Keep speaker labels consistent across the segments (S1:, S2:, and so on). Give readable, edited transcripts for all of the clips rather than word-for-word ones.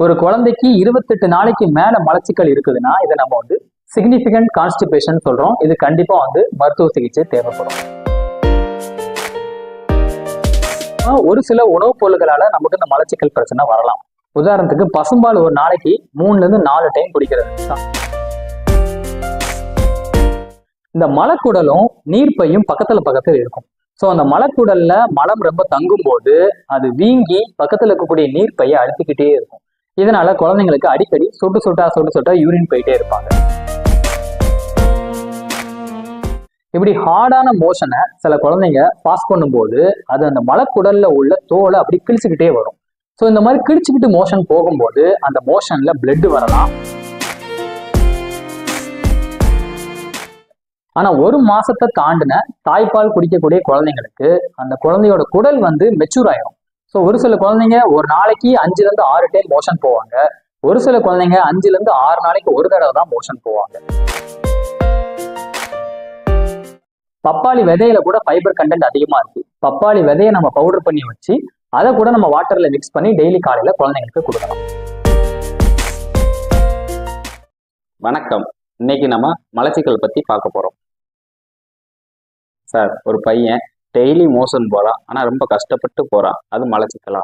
S1: ஒரு குழந்தைக்கு 28 நாளைக்கு மேல மலச்சிக்கல் இருக்குதுன்னா இதை நம்ம வந்து சிக்னிபிகண்ட் கான்ஸ்டிபேஷன் சொல்றோம். இது கண்டிப்பா வந்து மருத்துவ சிகிச்சை தேவைப்படும். ஒரு சில உணவுப் பொருள்களால நமக்கு இந்த மலச்சிக்கல் பிரச்சனை வரலாம். உதாரணத்துக்கு பசும்பால் ஒரு நாளைக்கு 3ல இருந்து 4 டைம் குடிக்கிறது. இந்த மலக்குடலும் நீர்ப்பையும் பக்கத்துல இருக்கும். ஸோ அந்த மலக்குடல்ல மலம் ரொம்ப தங்கும் போது அது வீங்கி பக்கத்துல இருக்கக்கூடிய நீர்ப்பையை அழுத்திக்கிட்டே இருக்கும். இதனால குழந்தைங்களுக்கு அடிக்கடி சொட்டு சொட்டா யூரின் போயிட்டே இருப்பாங்க. இப்படி ஹார்டான மோஷனை சில குழந்தைங்க பாஸ் பண்ணும்போது அது அந்த மலக்குடல்ல உள்ள தோலை அப்படி கிழிச்சுக்கிட்டே வரும். ஸோ இந்த மாதிரி கிழிச்சுக்கிட்டு மோஷன் போகும்போது அந்த மோஷன்ல பிளட் வரலாம். ஆனா 1 மாசத்தை தாண்டின தாய்ப்பால் குடிக்கக்கூடிய குழந்தைங்களுக்கு அந்த குழந்தையோட குடல் வந்து மெச்சூர் ஆயிரும். ஸோ ஒரு சில குழந்தைங்க ஒரு நாளைக்கு 5ல இருந்து 6 டைம் மோஷன் போவாங்க. ஒரு சில குழந்தைங்க 5ல இருந்து 6 நாளைக்கு ஒரு தடவை தான் மோஷன் போவாங்க. பப்பாளி விதையில கூட ஃபைபர் கண்டென்ட் அதிகமா இருக்கு. பப்பாளி விதையை நம்ம பவுடர் பண்ணி வச்சு அதை கூட நம்ம வாட்டர்ல மிக்ஸ் பண்ணி டெய்லி காலையில குழந்தைங்களுக்கு கொடுக்கலாம்.
S2: வணக்கம். இன்னைக்கு நம்ம மலச்சிக்கல் பத்தி பார்க்க போறோம். சார், ஒரு பையன் டெய்லி மோஷன் போறான், ஆனா ரொம்ப கஷ்டப்பட்டு போறான், அது மலச்சிக்கலா?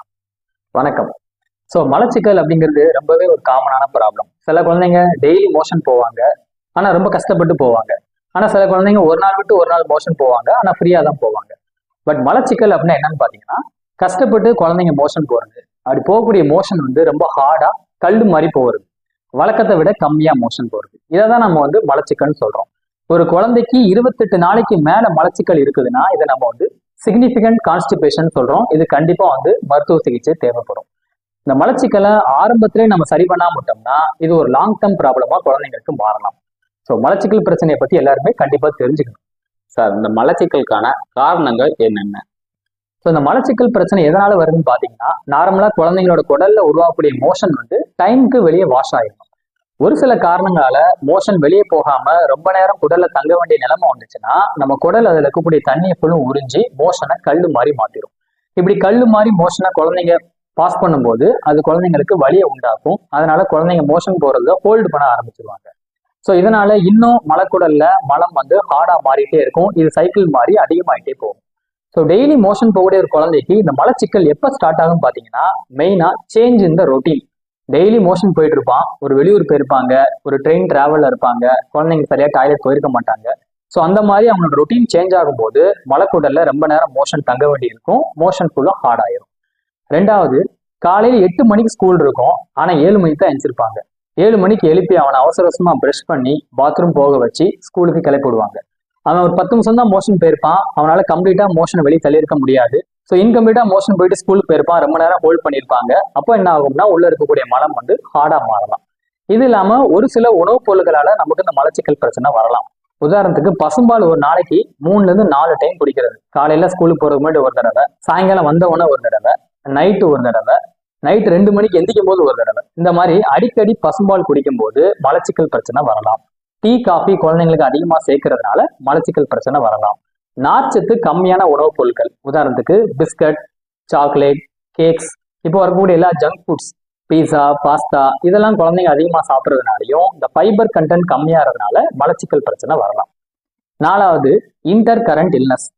S1: வணக்கம். ஸோ மலச்சிக்கல் அப்படிங்கிறது ரொம்பவே ஒரு காமனான ப்ராப்ளம். சில குழந்தைங்க டெய்லி மோஷன் போவாங்க, ஆனா ரொம்ப கஷ்டப்பட்டு போவாங்க. ஆனா சில குழந்தைங்க ஒரு நாள் விட்டு ஒரு நாள் மோஷன் போவாங்க, ஆனா ஃப்ரீயா தான் போவாங்க. பட் மலச்சிக்கல் அப்படின்னா என்னன்னு பாத்தீங்கன்னா, கஷ்டப்பட்டு குழந்தைங்க மோஷன் போறது, அப்படி போகக்கூடிய மோஷன் வந்து ரொம்ப ஹார்டா கல்லு மாதிரி போகிறது, வழக்கத்தை விட கம்மியா மோஷன் போறது. இதை தான் நம்ம வந்து மலச்சிக்கல்னு சொல்றோம். ஒரு குழந்தைக்கு 28 நாளைக்கு மேல மலச்சிக்கல் இருக்குதுன்னா இதை நம்ம வந்து சிக்னிபிகண்ட் கான்ஸ்டிபேஷன் சொல்றோம். இது கண்டிப்பா வந்து மருத்துவ சிகிச்சை தேவைப்படும். இந்த மலச்சிக்கலை ஆரம்பத்திலே நம்ம சரி பண்ணாமட்டோம்னா இது ஒரு லாங் டேர்ம் ப்ராப்ளமா குழந்தைங்களுக்கு மாறலாம். ஸோ மலச்சிக்கல் பிரச்சனையை பத்தி எல்லாருமே கண்டிப்பா தெரிஞ்சுக்கணும்.
S2: சார், இந்த மலச்சிக்கலுக்கான காரணங்கள் என்னென்ன?
S1: ஸோ இந்த மலச்சிக்கல் பிரச்சனை எதனால வருதுன்னு பாத்தீங்கன்னா, நார்மலா குழந்தைங்களோட குடல்ல உருவாகக்கூடிய மோஷன் வந்து டைமுக்கு வெளியே வாஷ் ஆயிடும். ஒரு சில காரணங்களால மோஷன் வெளியே போகாம ரொம்ப நேரம் குடல்ல தங்க வேண்டிய நிலைமை வந்துச்சுன்னா நம்ம குடல் அதுல இருக்கக்கூடிய தண்ணியை ஃபுல்லும் உறிஞ்சி மோஷனை கல்லு மாதிரி மாத்திரும். இப்படி கல்லு மாதிரி மோஷனை குழந்தைங்க பாஸ் பண்ணும்போது அது குழந்தைங்களுக்கு வலியை உண்டாக்கும். அதனால குழந்தைங்க மோஷன் போறத ஹோல்டு பண்ண ஆரம்பிச்சிருவாங்க. ஸோ இதனால இன்னும் மலக்குடல்ல மலம் வந்து ஹார்டா மாறிட்டே இருக்கும். இது சைக்கிள் மாதிரி அதிகமாயிட்டே போகும். ஸோ டெய்லி மோஷன் போகக்கூடிய ஒரு குழந்தைக்கு இந்த மலச்சிக்கல் எப்போ ஸ்டார்ட் ஆகும் பார்த்தீங்கன்னா, மெயினா change in the routine. Daily motion போயிட்டு இருப்பான், ஒரு வெளியூர் போயிருப்பாங்க, ஒரு ட்ரெயின் டிராவல்ல இருப்பாங்க, குழந்தைங்க சரியா டாய்லெட் போயிருக்க மாட்டாங்க. ஸோ அந்த மாதிரி அவங்களோட ரொட்டீன் சேஞ்ச் ஆகும்போது மலக்குடல்ல ரொம்ப நேரம் மோஷன் தங்க வேண்டி இருக்கும், மோஷன் ஃபுல்லாக ஹார்ட் ஆயிரும். 2வது, காலையில் 8 மணிக்கு ஸ்கூல் இருக்கும், ஆனால் 7 மணிக்கு தான் எழுந்திருப்பாங்க. 7 மணிக்கு எழுப்பி அவனை அவசரமா ப்ரஷ் பண்ணி பாத்ரூம் போக வச்சு ஸ்கூலுக்கு கிளப்பி விடுவாங்க. அவன் ஒரு 10 நிமிஷம் தான் மோஷன் போயிருப்பான், அவனால கம்ப்ளீட்டா மோஷனை வெளியே தள்ளியிருக்க முடியாது. ஸோ இன்கம்ப்ளீட்டா மோஷன் போயிட்டு ஸ்கூலுக்கு போயிருப்பான், ரொம்ப நேரம் ஹோல்ட் பண்ணியிருப்பாங்க. அப்போ என்ன ஆகும்னா உள்ள இருக்கக்கூடிய மலம் வந்து ஹார்டா மாறலாம். இது இல்லாம ஒரு சில உணவுப் பொருள்களால நமக்கு இந்த மலச்சிக்கல் பிரச்சனை வரலாம். உதாரணத்துக்கு பசும்பால் ஒரு நாளைக்கு 3ல இருந்து 4 டைம் குடிக்கிறது. காலையில ஸ்கூலுக்கு போறதுக்கு முன்னாடி ஒரு தடவை, சாயங்காலம் வந்தவொடனே ஒரு தடவை, நைட்டு ஒரு தடவை, நைட் 2 மணிக்கு எந்திக்கும் போது ஒரு தடவை. இந்த மாதிரி அடிக்கடி பசும்பால் குடிக்கும் போது மலச்சிக்கல் பிரச்சனை வரலாம். டீ காஃபி குழந்தைங்களுக்கு அதிகமா சேர்க்கறதுனால மலச்சிக்கல் பிரச்சனை வரலாம். நார்ச்சத்து கம்மியான உணவுப் பொருட்கள், உதாரணத்துக்கு பிஸ்கட், சாக்லேட், கேக்ஸ், இப்போ வரக்கூடிய எல்லா ஜங்க் ஃபுட்ஸ், பீஸா, பாஸ்தா, இதெல்லாம் குழந்தைங்க அதிகமா சாப்பிட்றதுனாலையும் இந்த ஃபைபர் கண்டென்ட் கம்மியாகிறதுனால மலச்சிக்கல் பிரச்சனை வரலாம். 4வது, இன்டர் கரண்ட் இல்னஸ்.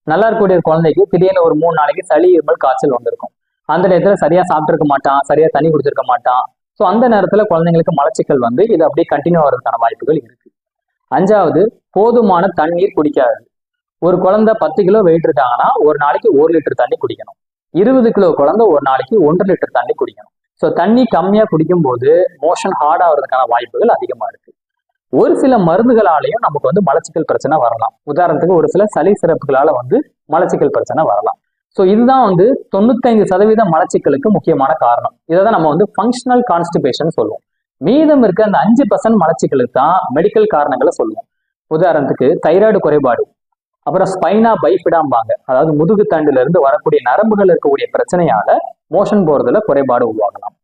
S1: நல்லா இருக்கக்கூடிய குழந்தைக்கு திடீர்னு ஒரு 3 நாளைக்கு சளி, இருமல், காய்ச்சல் வந்திருக்கும். அந்த நேரத்துல சரியா சாப்பிட்டுருக்க மாட்டான், சரியா தண்ணி குடிச்சிருக்க மாட்டான். ஸோ அந்த நேரத்துல குழந்தைங்களுக்கு மலச்சிக்கல் வந்து இது அப்படியே கண்டினியூ ஆகிறதுக்கான வாய்ப்புகள் இருக்கு. 5வது, போதுமான தண்ணீர் குடிக்காது. ஒரு குழந்தை 10 கிலோ வெயிட் இருக்காங்கன்னா ஒரு நாளைக்கு 1 லிட்டர் தண்ணி குடிக்கணும். 20 கிலோ குழந்தை ஒரு நாளைக்கு 1.5 லிட்டர் தண்ணி குடிக்கணும். ஸோ தண்ணி கம்மியா குடிக்கும் போது மோஷன் ஹார்ட் ஆகிறதுக்கான வாய்ப்புகள் அதிகமா இருக்கு. ஒரு சில மருந்துகளாலையும் நமக்கு வந்து மலச்சிக்கல் பிரச்சனை வரலாம். உதாரணத்துக்கு ஒரு சில சளி சிறப்புகளால வந்து மலச்சிக்கல் பிரச்சனை வரலாம். ஸோ இதுதான் வந்து 95% மலச்சிக்கலுக்கு முக்கியமான காரணம். இதை தான் நம்ம வந்து ஃபங்க்ஷனல் கான்ஸ்டிபேஷன் சொல்லுவோம். மீதம் இருக்க அந்த 5% மலச்சிக்கலுக்கு தான் மெடிக்கல் காரணங்களை சொல்லுவோம். உதாரணத்துக்கு தைராய்டு குறைபாடு, அப்புறம் ஸ்பைனா பைஃபிடாம்பாங்க, அதாவது முதுகு தண்டுல இருந்து வரக்கூடிய நரம்புகள் இருக்கக்கூடிய பிரச்சனையால மோஷன் போறதுல குறைபாடு உருவாகலாம்.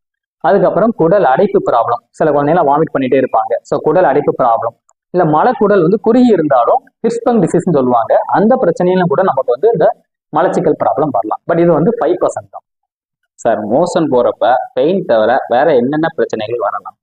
S1: அதுக்கப்புறம் குடல் அடைப்பு ப்ராப்ளம், சில குழந்தைங்களாம் வாமிட் பண்ணிட்டே இருப்பாங்க. ஸோ குடல் அடைப்பு ப்ராப்ளம், இல்ல மலக்குடல் வந்து குறுகி இருந்தாலும் ஹிஸ்பங் டிசீஸ்ன்னு சொல்லுவாங்க, அந்த பிரச்சனையிலும் கூட நமக்கு வந்து இந்த மலச்சிக்கல் ப்ராப்ளம் வரலாம். பட் இது வந்து 5% தான்.
S2: சார் மோஷன் போறப்ப பெயின் தவிர வேற என்னென்ன பிரச்சனைகள் வரலாம்?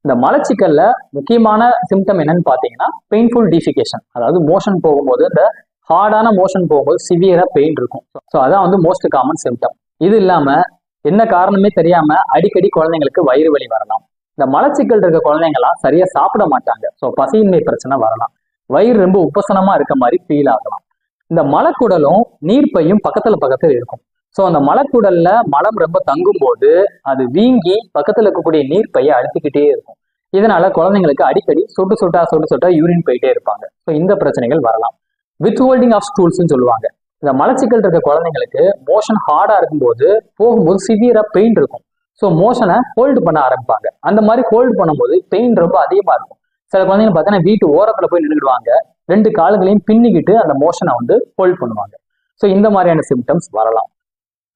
S1: இந்த மலச்சிக்கல்ல முக்கியமான சிம்டம் என்னன்னு பாத்தீங்கன்னா பெயின்ஃபுல் டிஃபிகேஷன், அதாவது மோஷன் போகும்போது இந்த ஹார்டான மோஷன் போகும்போது சிவியரா பெயின் இருக்கும். ஸோ அதான் வந்து மோஸ்ட் காமன் சிம்டம். இது இல்லாம என்ன காரணமே தெரியாம அடிக்கடி குழந்தைங்களுக்கு வயிறு வலி வரலாம். இந்த மலச்சிக்கல் இருக்க குழந்தைங்களாம் சரியா சாப்பிட மாட்டாங்க. ஸோ பசியின்மை பிரச்சனை வரலாம். வயிறு ரொம்ப உப்பசனமா இருக்க மாதிரி ஃபீல் ஆகலாம். இந்த மலக்குடலும் நீர்ப்பையும் பக்கத்துல இருக்கும். ஸோ அந்த மலக்குடல்ல மலம் ரொம்ப தங்கும் போது அது வீங்கி பக்கத்துல இருக்கக்கூடிய நீர்ப்பையை அழுத்திக்கிட்டே இருக்கும். இதனால குழந்தைங்களுக்கு அடிக்கடி சொட்டு சொட்டா யூரின் போயிட்டே இருப்பாங்க. ஸோ இந்த பிரச்சனைகள் வரலாம். வித் ஹோல்டிங் ஆஃப் ஸ்டூல்ஸ்ன்னு சொல்லுவாங்க. இந்த மலச்சிக்கல் இருக்க குழந்தைங்களுக்கு மோஷன் ஹார்டா இருக்கும்போது போகும்போது சிவியரா பெயின் இருக்கும். ஸோ மோஷனை ஹோல்டு பண்ண ஆரம்பிப்பாங்க. அந்த மாதிரி ஹோல்டு பண்ணும்போது பெயின் ரொம்ப அதிகமா இருக்கும். சில குழந்தைங்க பார்த்தீங்கன்னா வீட்டு ஓரத்துல போய் நின்றுடுவாங்க. 2 கால்களையும் பின்னிக்கிட்டு அந்த மோஷனை வந்து ஹோல்ட் பண்ணுவாங்க. ஸோ இந்த மாதிரியான சிம்டம்ஸ் வரலாம்.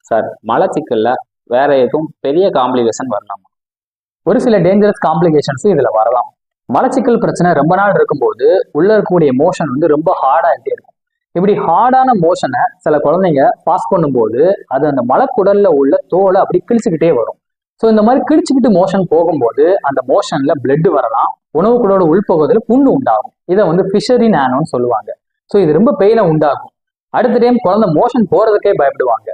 S2: சார் மலச்சிக்கல்ல வேற எதுவும் பெரிய காம்ப்ளிகேஷன் வரலாமா?
S1: ஒரு சில டேஞ்சரஸ் காம்ப்ளிகேஷன்ஸும் இதுல வரலாம். மலச்சிக்கல் பிரச்சனை ரொம்ப நாள் இருக்கும்போது உள்ள இருக்கக்கூடிய மோஷன் வந்து ரொம்ப ஹார்டாகிட்டே இருக்கும். இப்படி ஹார்டான மோஷனை சில குழந்தைங்க பாஸ் பண்ணும்போது அது அந்த மலக்குடல்ல உள்ள தோலை அப்படி கிழிச்சுக்கிட்டே வரும். ஸோ இந்த மாதிரி கிழிச்சுக்கிட்டு மோஷன் போகும்போது அந்த மோஷன்ல பிளட் வரலாம். உணவு குடோட உள்பகுதியில் புண்ணு உண்டாகும். இதை வந்து ஃபிஷரி நானோன்னு சொல்லுவாங்க. ஸோ இது ரொம்ப பெயினை உண்டாகும். அடுத்த டைம் குழந்தை மோஷன் போறதுக்கே பயப்படுவாங்க.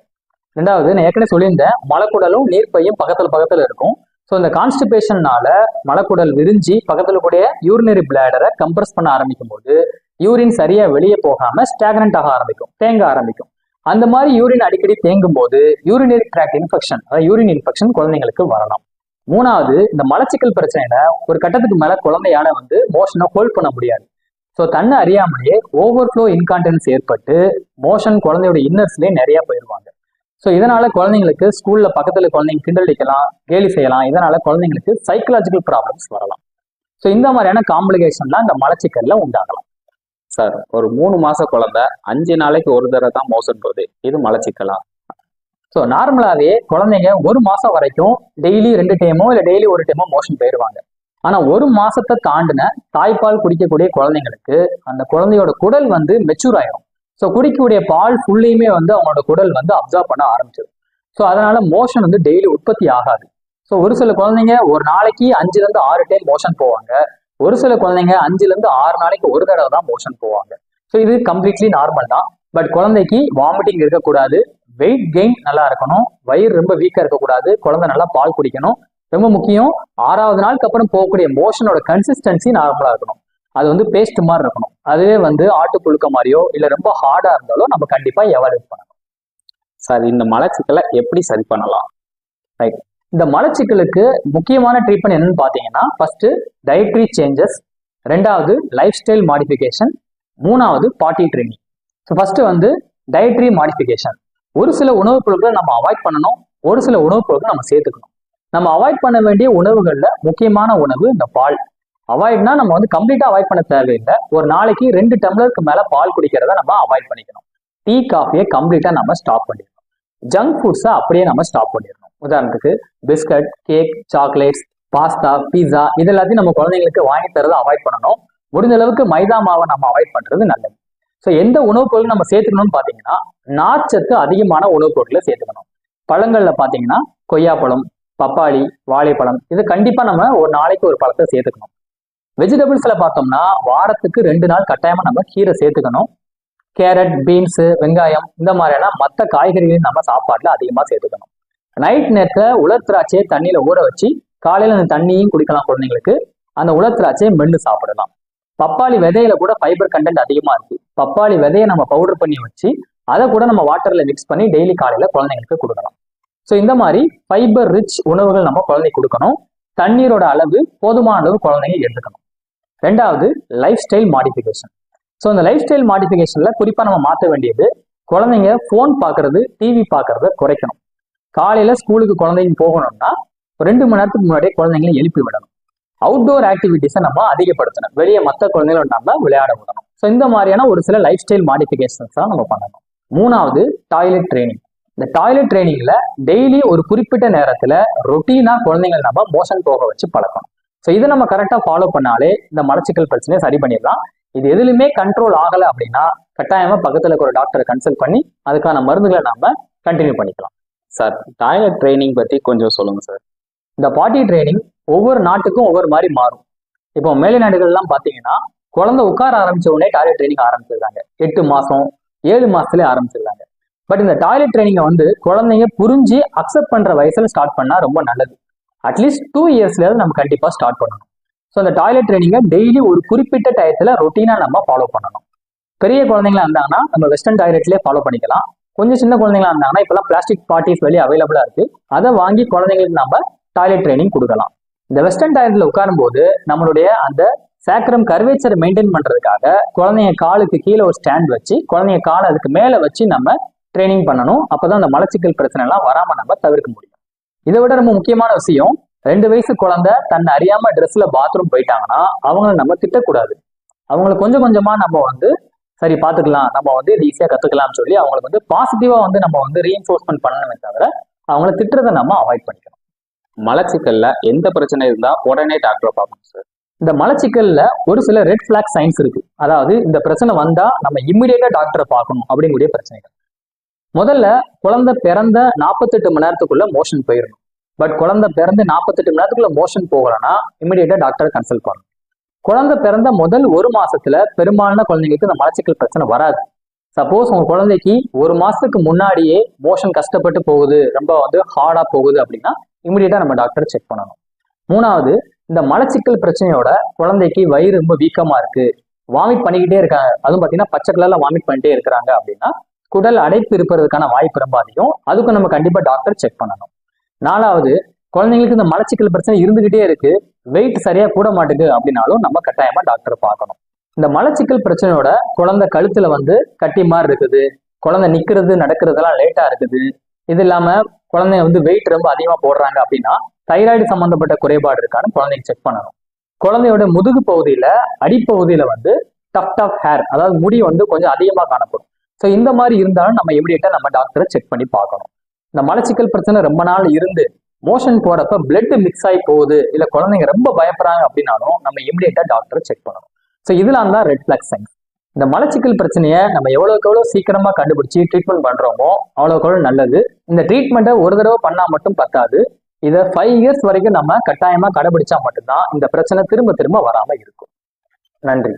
S1: ரெண்டாவது, நான் ஏற்கனவே சொல்லியிருந்தேன், மலக்குடலும் நீர்ப்பையும் பக்கத்துல இருக்கும். ஸோ இந்த கான்ஸ்டிபேஷன்னால மலக்குடல் விரிஞ்சி பக்கத்துல கூடிய யூரினரி பிளாடரை கம்ப்ரஸ் பண்ண ஆரம்பிக்கும் போது யூரின் சரியா வெளியே போகாம ஸ்டாக்னன்ட் ஆக ஆரம்பிக்கும், தேங்க ஆரம்பிக்கும். அந்த மாதிரி யூரின் அடிக்கடி தேங்கும் போது யூரினரி ட்ராக்ட் இன்ஃபெக்ஷன், அதாவது யூரின் இன்ஃபெக்ஷன் குழந்தைங்களுக்கு வரலாம். மூணாவது, இந்த மலச்சிக்கல் பிரச்சனையில ஒரு கட்டத்துக்கு மேல குழந்தையால வந்து மோஷனை ஹோல்ட் பண்ண முடியாது. ஸோ தன்னை அறியாமலேயே ஓவர்ஃப்ளோ இன்கான்டினன்ஸ் ஏற்பட்டு மோஷன் குழந்தையோட இன்னர்ஸ்லேயே நிறைய போயிடுவாங்க. ஸோ இதனால குழந்தைங்களுக்கு ஸ்கூல்ல பக்கத்துல குழந்தைங்க கிண்டல் அடிக்கலாம், கேலி செய்யலாம். இதனால குழந்தைங்களுக்கு சைக்கலாஜிக்கல் ப்ராப்ளம்ஸ் வரலாம். ஸோ இந்த மாதிரியான காம்ப்ளிகேஷன்லாம் இந்த மலச்சிக்கல்ல உண்டாகலாம்.
S2: சார் ஒரு 3 மாச குழந்தை 5 நாளைக்கு ஒரு தடவை தான் மோஷன் போகுது, இது மலச்சிக்கலா?
S1: ஸோ நார்மலாவே குழந்தைங்க 1 மாசம் வரைக்கும் டெய்லி 2 டைமோ இல்லை டெய்லி 1 டைமோ மோஷன் போயிடுவாங்க. ஆனா 1 மாசத்தை தாண்டின தாய்ப்பால் குடிக்கக்கூடிய குழந்தைங்களுக்கு அந்த குழந்தையோட குடல் வந்து மெச்சூர் ஆயிடும். ஸோ குடிக்கக்கூடிய பால் ஃபுல்லையுமே வந்து அவங்களோட குடல் வந்து அப்சர்வ் பண்ண ஆரம்பிச்சிடும். ஸோ அதனால மோஷன் வந்து டெய்லி உற்பத்தி ஆகாது. ஸோ ஒரு சில குழந்தைங்க ஒரு நாளைக்கு 5-6 டைம் மோஷன் போவாங்க. ஒரு சில குழந்தைங்க 5-6 நாளைக்கு ஒரு தடவை தான் மோஷன் போவாங்க. ஸோ இது கம்ப்ளீட்லி நார்மல் தான். பட் குழந்தைக்கு வாமிட்டிங் இருக்கக்கூடாது, வெயிட் கெயின் நல்லா இருக்கணும், வயிறு ரொம்ப வீக்கா இருக்கக்கூடாது, குழந்தை நல்லா பால் குடிக்கணும். ரொம்ப முக்கியம், 6வது நாளுக்கு அப்புறம் போகக்கூடிய மோஷனோட கன்சிஸ்டன்சி நார்மலா இருக்கணும். அது வந்து பேஸ்ட் மாதிரி இருக்கணும். அதுவே வந்து ஆட்டுப்புழுக்க மாதிரியோ இல்லை ரொம்ப ஹார்டா இருந்தாலோ நம்ம கண்டிப்பா எவாலுவேட் பண்ணணும்.
S2: சார் இந்த மலச்சிக்கலை எப்படி சரி பண்ணலாம்?
S1: ரைட், இந்த மலச்சிக்கலுக்கு முக்கியமான ட்ரீட்மெண்ட் என்னன்னு பார்த்தீங்கன்னா, ஃபர்ஸ்ட் டயட்ரி சேஞ்சஸ், 2வது லைஃப் ஸ்டைல் மாடிஃபிகேஷன், 3வது பாட்டி ட்ரைனிங். ஸோ ஃபர்ஸ்ட் வந்து டயட்ரி மாடிஃபிகேஷன். ஒரு சில உணவுப் பொருட்களை நம்ம அவாய்ட் பண்ணணும், ஒரு சில உணவுப் பொருட்களை நம்ம சேர்த்துக்கணும். நம்ம அவாய்ட் பண்ண வேண்டிய உணவுகள்ல முக்கியமான உணவு இந்த பால். அவாய்ட்னா நம்ம வந்து கம்ப்ளீட்டா அவாய்ட் பண்ண தேவையில்லை. ஒரு நாளைக்கு 2 டம்ளருக்கு மேல பால் குடிக்கிறத நம்ம அவாய்ட் பண்ணிக்கணும். டீ காஃபியை கம்ப்ளீட்டா நம்ம ஸ்டாப் பண்ணிடணும். ஜங்க் ஃபுட்ஸை அப்படியே நம்ம ஸ்டாப் பண்ணிடணும். உதாரணத்துக்கு பிஸ்கட், கேக், சாக்லேட்ஸ், பாஸ்தா, பீஸா இது எல்லாத்தையும் நம்ம குழந்தைங்களுக்கு வாங்கி தரதை அவாய்ட் பண்ணணும். முடிஞ்ச அளவுக்கு மைதா மாவை நம்ம அவாய்ட் பண்றது நல்லது. ஸோ எந்த உணவுப் பொருள் நம்ம சேர்த்துக்கணும்னு பார்த்தீங்கன்னா, நார்ச்சத்து அதிகமான உணவுப் பொருட்களை சேர்த்துக்கணும். பழங்கள்ல பார்த்தீங்கன்னா கொய்யாப்பழம், பப்பாளி, வாழைப்பழம், இது கண்டிப்பா நம்ம ஒரு நாளைக்கு ஒரு பழத்தை சேர்த்துக்கணும். வெஜிடபிள்ஸ்ல பார்த்தோம்னா வாரத்துக்கு 2 நாள் கட்டாயமா நம்ம கீரை சேர்த்துக்கணும். கேரட், பீன்ஸ், வெங்காயம் இந்த மாதிரியான மற்ற காய்கறிகளையும் நம்ம சாப்பாட்டுல அதிகமா சேர்த்துக்கணும். நைட் நேரத்துல உலர் திராட்சையை தண்ணியில ஊற வச்சு காலையில அந்த தண்ணியும் குடிக்கலாம். குழந்தைங்களுக்கு அந்த உலர் திராட்சையை மென்று சாப்பிடலாம். பப்பாளி விதையில கூட ஃபைபர் கண்டென்ட் அதிகமா இருக்கு. பப்பாளி விதையை நம்ம பவுடர் பண்ணி வச்சு அதை கூட நம்ம வாட்டர்ல மிக்ஸ் பண்ணி டெய்லி காலையில குழந்தைங்களுக்கு கொடுக்கலாம். ஸோ இந்த மாதிரி ஃபைபர் ரிச் உணவுகள் நம்ம குழந்தைக்கு கொடுக்கணும். தண்ணீரோட அளவு போதுமான அளவு குழந்தைங்க எடுத்துக்கணும். 2வது லைஃப் ஸ்டைல் மாடிஃபிகேஷன். ஸோ இந்த லைஃப் ஸ்டைல் மாடிஃபிகேஷன்ல குறிப்பா நம்ம மாற்ற வேண்டியது, குழந்தைங்க ஃபோன் பார்க்கறது, டிவி பார்க்கறத குறைக்கணும். காலையில ஸ்கூலுக்கு குழந்தைங்க போகணும்னா 2 மணி நேரத்துக்கு முன்னாடியே குழந்தைங்களை எழுப்பி விடணும். அவுட்டோர் ஆக்டிவிட்டிஸை நம்ம அதிகப்படுத்தணும். வெளியே மற்ற குழந்தைகளோட நம்ம விளையாட விடணும். ஸோ இந்த மாதிரியான ஒரு சில லைஃப் ஸ்டைல் மாடிஃபிகேஷன்ஸ் தான் நம்ம பண்ணணும். 3வது டாய்லெட் ட்ரைனிங். இந்த டாய்லெட் ட்ரைனிங்ல டெய்லி ஒரு குறிப்பிட்ட நேரத்துல ரொட்டீனா குழந்தைங்களை நம்ம மோஷன் போக வச்சு பழக்கணும். ஸோ இதை நம்ம கரெக்டா ஃபாலோ பண்ணாலே இந்த மலச்சிக்கல் பிரச்சனையை சரி பண்ணிடலாம். இது எதுலையுமே கண்ட்ரோல் ஆகலை அப்படின்னா கட்டாயமா பக்கத்துல இருக்கிற டாக்டரை கன்சல்ட் பண்ணி அதுக்கான மருந்துகளை நாம கண்டினியூ பண்ணிக்கலாம்.
S2: சார் டாய்லெட் ட்ரைனிங் பத்தி கொஞ்சம் சொல்லுங்க சார்.
S1: இந்த பாட்டி ட்ரைனிங் ஒவ்வொரு நாட்டுக்கும் ஒவ்வொரு மாதிரி மாறும். இப்போ மேலை நாடுகள்லாம் பார்த்தீங்கன்னா குழந்தை உட்கார ஆரம்பிச்ச உடனே டாய்லெட் ட்ரைனிங் ஆரம்பிச்சிருக்காங்க. 8 மாசம் 7 மாசத்துலேயே ஆரம்பிச்சிருக்காங்க. பட் இந்த டாய்லெட் ட்ரைனிங்கை வந்து குழந்தைங்க புரிஞ்சு அக்செப்ட் பண்ற வயசுல ஸ்டார்ட் பண்ணா ரொம்ப நல்லது. அட்லீஸ்ட் 2 இயர்ஸ்ல நம்ம கண்டிப்பா ஸ்டார்ட் பண்ணணும். ஸோ அந்த டாய்லெட் ட்ரைனிங்கை டெய்லி ஒரு குறிப்பிட்ட டயத்துல ரொட்டீனா நம்ம ஃபாலோ பண்ணணும். பெரிய குழந்தைங்களா இருந்தாங்கன்னா நம்ம வெஸ்டர்ன் டாய்லெட்லேயே ஃபாலோ பண்ணிக்கலாம். கொஞ்சம் சின்ன குழந்தைங்களா இருந்தாங்கன்னா இப்பெல்லாம் பிளாஸ்டிக் பார்ட்டிஸ் வெளியே அவைலபிளா இருக்கு. அதை வாங்கி குழந்தைங்களுக்கு நம்ம டாய்லெட் ட்ரைனிங் கொடுக்கலாம். இந்த வெஸ்டர்ன் டாய்லெட்ல உட்காரும் போது நம்மளுடைய அந்த சேக்ரம் கர்வேச்சர் மெயின்டைன் பண்றதுக்காக குழந்தைங்க காலுக்கு கீழே ஒரு ஸ்டாண்ட் வச்சு குழந்தைங்க காலை அதுக்கு மேல வச்சு நம்ம ட்ரைனிங் பண்ணணும். அப்பதான் அந்த மலச்சிக்கல் பிரச்சனை எல்லாம் வராம நம்ம தவிர்க்க முடியும். இதை விட ரொம்ப முக்கியமான விஷயம், 2 வயசு குழந்தை தன்னை அறியாம ட்ரெஸ்ல பாத்ரூம் போயிட்டாங்கன்னா அவங்கள நம்ம திட்டக்கூடாது. அவங்களை கொஞ்சம் கொஞ்சமா நம்ம வந்து சரி பாத்துக்கலாம், நம்ம வந்து இது ஈஸியா கத்துக்கலாம்னு சொல்லி அவங்களுக்கு வந்து பாசிட்டிவா வந்து நம்ம வந்து ரீஎன்ஃபோர்ஸ்மெண்ட் பண்ணணுமே தவிர அவங்கள திட்டுறதை நம்ம அவாய்ட் பண்ணிக்கணும்.
S2: மலச்சிக்கல்ல எந்த பிரச்சனை இருந்தா உடனே டாக்டரை பார்க்கணும் சார்.
S1: இந்த மலச்சிக்கல்ல ஒரு சில ரெட் ஃபிளாக் சைன்ஸ் இருக்கு. அதாவது இந்த பிரச்சனை வந்தா நம்ம இம்மிடியேட்டா டாக்டரை பார்க்கணும் அப்படிங்கக்கூடிய பிரச்சனைகள். முதல்ல குழந்தை பிறந்த 48 மணி நேரத்துக்குள்ள மோஷன் போயிடணும். பட் குழந்தை பிறந்து 48 மணி நேரத்துக்குள்ள மோஷன் போகலன்னா இம்மிடியேட்டா டாக்டரை கன்சல்ட் பண்ணணும். குழந்தை பிறந்த முதல் 1 மாசத்துல பெரும்பாலான குழந்தைங்களுக்கு இந்த மலச்சிக்கல் பிரச்சனை வராது. சப்போஸ் உங்க குழந்தைக்கு 1 மாசத்துக்கு முன்னாடியே மோஷன் கஷ்டப்பட்டு போகுது, ரொம்ப வந்து ஹார்டா போகுது அப்படின்னா இமிடியேட்டா நம்ம டாக்டரை செக் பண்ணணும். 3வது, இந்த மலச்சிக்கல் பிரச்சனையோட குழந்தைக்கு வயிறு ரொம்ப வீக்கமா இருக்கு, வாமிட் பண்ணிக்கிட்டே இருக்காங்க, அதுவும் பார்த்தீங்கன்னா பச்சை கலர்ல வாமிட் பண்ணிட்டே இருக்கிறாங்க அப்படின்னா குடல் அடைப்பு இருப்பதற்கான வாய்ப்பு ரொம்ப அதிகம். அதுக்கும் நம்ம கண்டிப்பா டாக்டர் செக் பண்ணணும். 4வது, குழந்தைங்களுக்கு இந்த மலச்சிக்கல் பிரச்சனை இருந்துகிட்டே இருக்கு, வெயிட் சரியா கூட மாட்டுது அப்படின்னாலும் நம்ம கட்டாயமா டாக்டரை பார்க்கணும். இந்த மலச்சிக்கல் பிரச்சனையோட குழந்தை கழுத்துல வந்து கட்டி மாதிரி இருக்குது, குழந்தை நிக்கிறது நடக்கிறதெல்லாம் லேட்டா இருக்குது, இது இல்லாம குழந்தைங்க வந்து வெயிட் ரொம்ப அதிகமா போடுறாங்க அப்படின்னா தைராய்டு சம்பந்தப்பட்ட குறைபாடு இருக்கான்னு குழந்தைங்க செக் பண்ணணும். குழந்தையோட முதுகு பகுதியில அடிப்பகுதியில வந்து டஃப் ஹேர், அதாவது முடி வந்து கொஞ்சம் அதிகமா காணப்படும். ஸோ இந்த மாதிரி இருந்தாலும் நம்ம இமிடியேட்டா நம்ம டாக்டரை செக் பண்ணி பார்க்கணும். இந்த மலச்சிக்கல் பிரச்சனை ரொம்ப நாள் இருந்து மோஷன் போறப்ப பிளட் மிக்ஸ் ஆகி போகுது, இல்ல குழந்தைங்க ரொம்ப பயப்படுறாங்க அப்படின்னாலும் நம்ம இமிடியேட்டா டாக்டரை செக் பண்ணணும். ஸோ இதெல்லாம் தான் ரெட் ஃபிளாக் சைன்ஸ். இந்த மலச்சிக்கல் பிரச்சனையை நம்ம எவ்வளவுக்கு எவ்வளவு சீக்கிரமா கண்டுபிடிச்சு ட்ரீட்மெண்ட் பண்றோமோ அவ்வளவுக்கு எவ்வளவு நல்லது. இந்த ட்ரீட்மெண்ட்டை ஒரு தடவை பண்ணா மட்டும் பத்தாது, இதை 5 இயர்ஸ் வரைக்கும் நம்ம கட்டாயமா கடைபிடிச்சா மட்டும்தான் இந்த பிரச்சனை திரும்ப திரும்ப வராம இருக்கும். நன்றி.